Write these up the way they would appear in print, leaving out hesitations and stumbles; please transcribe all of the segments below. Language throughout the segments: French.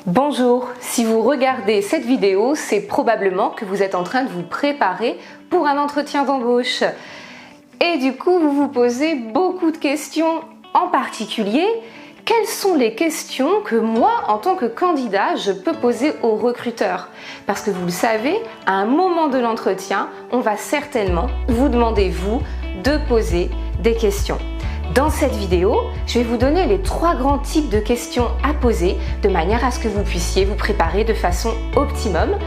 Bonjour, si vous regardez cette vidéo, c'est probablement que vous êtes en train de vous préparer pour un entretien d'embauche. Et du coup, vous vous posez beaucoup de questions, en particulier, quelles sont les questions que moi, en tant que candidat, je peux poser aux recruteurs? Parce que vous le savez, à un moment de l'entretien, on va certainement vous demander, vous, de poser des questions. Dans cette vidéo, je vais vous donner les 3 grands types de questions à poser de manière à ce que vous puissiez vous préparer de façon optimum.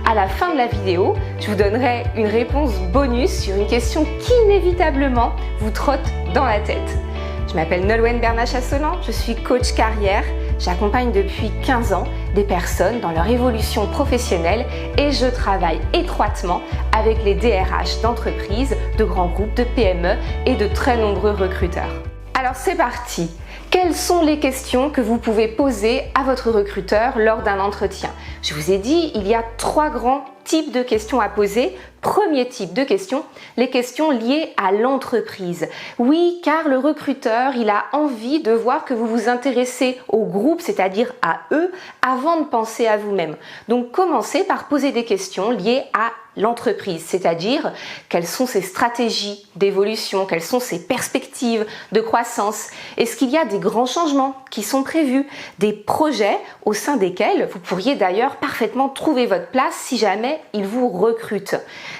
À la fin de la vidéo, je vous donnerai une réponse bonus sur une question qui inévitablement vous trotte dans la tête. Je m'appelle Nolwenn Bernat-Chasselan, je suis coach carrière. J'accompagne depuis 15 ans des personnes dans leur évolution professionnelle et je travaille étroitement avec les DRH d'entreprises, de grands groupes, de PME et de très nombreux recruteurs. Alors c'est parti! Quelles sont les questions que vous pouvez poser à votre recruteur lors d'un entretien? Je vous ai dit, il y a 3 grands types de questions à poser. Premier type de questions, les questions liées à l'entreprise. Oui, car le recruteur, il a envie de voir que vous vous intéressez au groupe, c'est-à-dire à eux, avant de penser à vous-même. Donc commencez par poser des questions liées à l'entreprise, c'est-à-dire quelles sont ses stratégies d'évolution, quelles sont ses perspectives de croissance. Est-ce qu'il y a des grands changements qui sont prévus, des projets au sein desquels vous pourriez d'ailleurs parfaitement trouver votre place si jamais il vous recrute.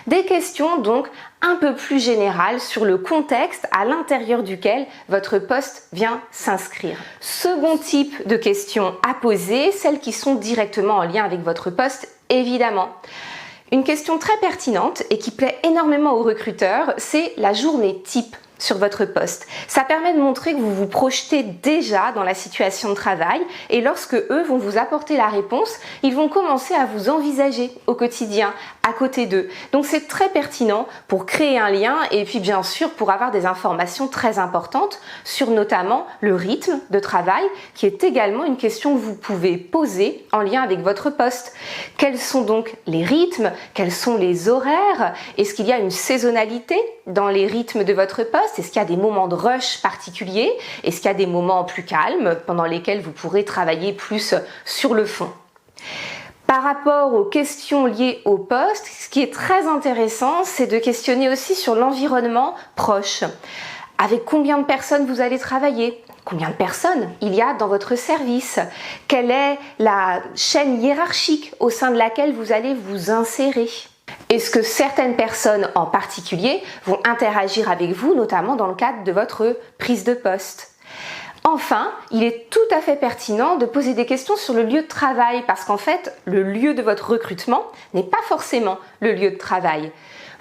Des questions donc un peu plus générales sur le contexte à l'intérieur duquel votre poste vient s'inscrire. Second type de questions à poser, celles qui sont directement en lien avec votre poste, évidemment. Une question très pertinente et qui plaît énormément aux recruteurs, c'est la journée type sur votre poste. Ça permet de montrer que vous vous projetez déjà dans la situation de travail et lorsque eux vont vous apporter la réponse, ils vont commencer à vous envisager au quotidien, à côté d'eux. Donc c'est très pertinent pour créer un lien et puis bien sûr pour avoir des informations très importantes sur notamment le rythme de travail qui est également une question que vous pouvez poser en lien avec votre poste. Quels sont donc les rythmes? Quels sont les horaires? Est-ce qu'il y a une saisonnalité dans les rythmes de votre poste? Est-ce qu'il y a des moments de rush particuliers? Est-ce qu'il y a des moments plus calmes pendant lesquels vous pourrez travailler plus sur le fond? Par rapport aux questions liées au poste, ce qui est très intéressant, c'est de questionner aussi sur l'environnement proche. Avec combien de personnes vous allez travailler? Combien de personnes il y a dans votre service? Quelle est la chaîne hiérarchique au sein de laquelle vous allez vous insérer? Est-ce que certaines personnes en particulier vont interagir avec vous, notamment dans le cadre de votre prise de poste? Enfin, il est tout à fait pertinent de poser des questions sur le lieu de travail parce qu'en fait, le lieu de votre recrutement n'est pas forcément le lieu de travail.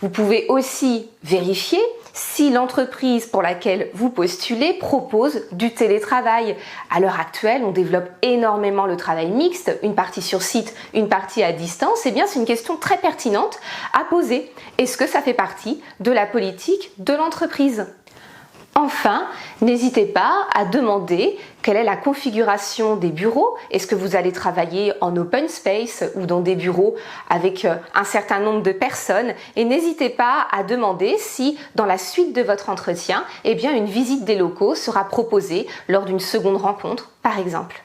Vous pouvez aussi vérifier si l'entreprise pour laquelle vous postulez propose du télétravail. À l'heure actuelle, on développe énormément le travail mixte, une partie sur site, une partie à distance. Eh bien, c'est une question très pertinente à poser. Est-ce que ça fait partie de la politique de l'entreprise ? Enfin, n'hésitez pas à demander quelle est la configuration des bureaux. Est-ce que vous allez travailler en open space ou dans des bureaux avec un certain nombre de personnes? Et n'hésitez pas à demander si, dans la suite de votre entretien, eh bien, une visite des locaux sera proposée lors d'une seconde rencontre, par exemple.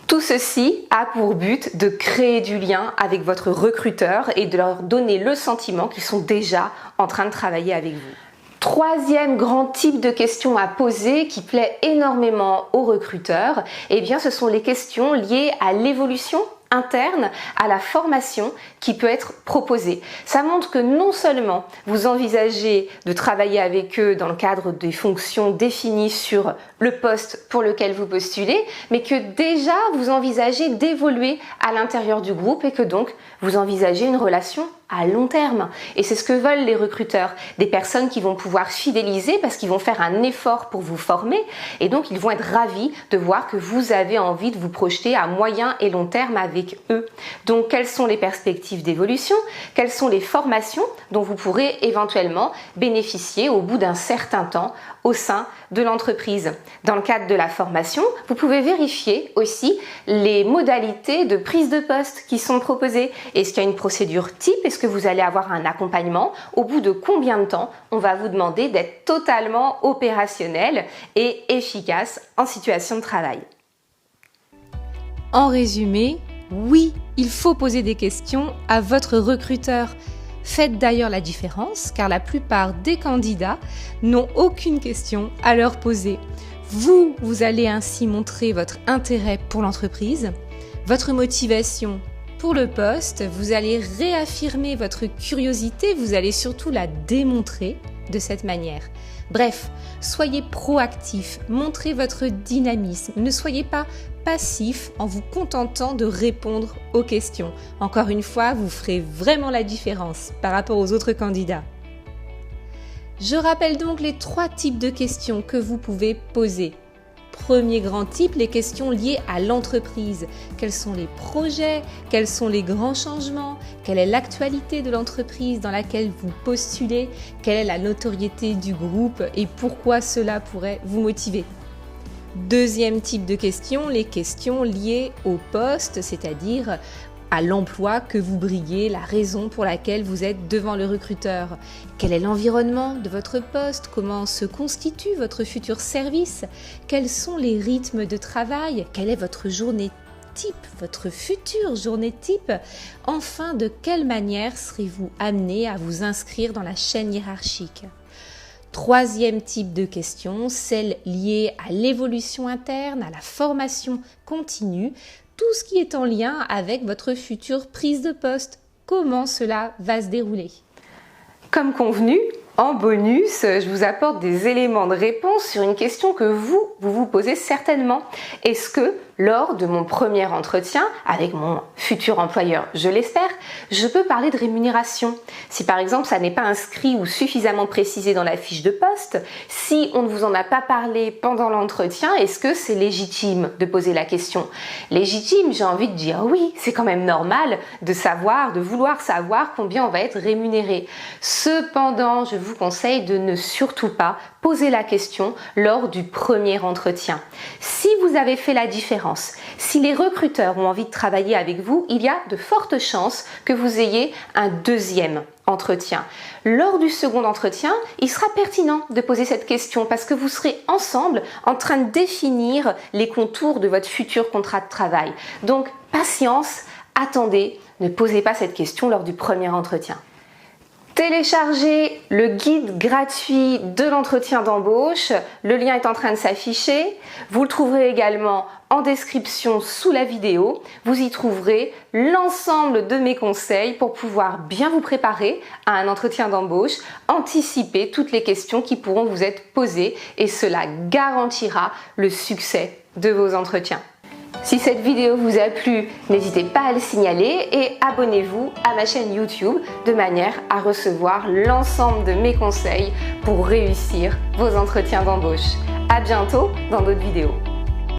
Tout ceci a pour but de créer du lien avec votre recruteur et de leur donner le sentiment qu'ils sont déjà en train de travailler avec vous. Troisième grand type de questions à poser qui plaît énormément aux recruteurs, eh bien ce sont les questions liées à l'évolution interne, à la formation qui peut être proposée. Ça montre que non seulement vous envisagez de travailler avec eux dans le cadre des fonctions définies sur le poste pour lequel vous postulez, mais que déjà vous envisagez d'évoluer à l'intérieur du groupe et que donc vous envisagez une relation à long terme. Et c'est ce que veulent les recruteurs, des personnes qui vont pouvoir fidéliser parce qu'ils vont faire un effort pour vous former et donc ils vont être ravis de voir que vous avez envie de vous projeter à moyen et long terme avec eux. Donc quelles sont les perspectives d'évolution? Quelles sont les formations dont vous pourrez éventuellement bénéficier au bout d'un certain temps au sein de l'entreprise? Dans le cadre de la formation, vous pouvez vérifier aussi les modalités de prise de poste qui sont proposées. Est-ce qu'il y a une procédure type? Est-ce que vous allez avoir un accompagnement? Au bout de combien de temps on va vous demander d'être totalement opérationnel et efficace en situation de travail? En résumé, oui, il faut poser des questions à votre recruteur. Faites d'ailleurs la différence car la plupart des candidats n'ont aucune question à leur poser. Vous allez ainsi montrer votre intérêt pour l'entreprise, votre motivation pour le poste, vous allez réaffirmer votre curiosité, vous allez surtout la démontrer de cette manière. Bref, soyez proactif, montrez votre dynamisme, ne soyez pas passif en vous contentant de répondre aux questions. Encore une fois, vous ferez vraiment la différence par rapport aux autres candidats. Je rappelle donc les 3 types de questions que vous pouvez poser. Premier grand type, les questions liées à l'entreprise. Quels sont les projets? Quels sont les grands changements? Quelle est l'actualité de l'entreprise dans laquelle vous postulez? Quelle est la notoriété du groupe et pourquoi cela pourrait vous motiver? Deuxième type de questions, les questions liées au poste, c'est-à-dire à l'emploi que vous briguez, la raison pour laquelle vous êtes devant le recruteur. Quel est l'environnement de votre poste? Comment se constitue votre futur service? Quels sont les rythmes de travail? Quelle est votre journée type, votre future journée type? Enfin, de quelle manière serez-vous amené à vous inscrire dans la chaîne hiérarchique? Troisième type de questions, celles liées à l'évolution interne, à la formation continue, tout ce qui est en lien avec votre future prise de poste. Comment cela va se dérouler? Comme convenu, en bonus, je vous apporte des éléments de réponse sur une question que vous posez certainement. Est-ce que lors de mon premier entretien avec mon futur employeur, je l'espère, je peux parler de rémunération? Si par exemple ça n'est pas inscrit ou suffisamment précisé dans la fiche de poste, si on ne vous en a pas parlé pendant l'entretien, est-ce que c'est légitime de poser la question? Légitime, j'ai envie de dire oui, c'est quand même normal de vouloir savoir combien on va être rémunéré. Cependant, je vous conseille de ne surtout pas poser la question lors du premier entretien. Si vous avez fait la différence, si les recruteurs ont envie de travailler avec vous, il y a de fortes chances que vous ayez un deuxième entretien. Lors du second entretien, il sera pertinent de poser cette question parce que vous serez ensemble en train de définir les contours de votre futur contrat de travail. Donc, patience, attendez, ne posez pas cette question lors du premier entretien. Téléchargez le guide gratuit de l'entretien d'embauche. Le lien est en train de s'afficher. Vous le trouverez également en description sous la vidéo. Vous y trouverez l'ensemble de mes conseils pour pouvoir bien vous préparer à un entretien d'embauche, anticiper toutes les questions qui pourront vous être posées et cela garantira le succès de vos entretiens. Si cette vidéo vous a plu, n'hésitez pas à le signaler et abonnez-vous à ma chaîne YouTube de manière à recevoir l'ensemble de mes conseils pour réussir vos entretiens d'embauche. À bientôt dans d'autres vidéos.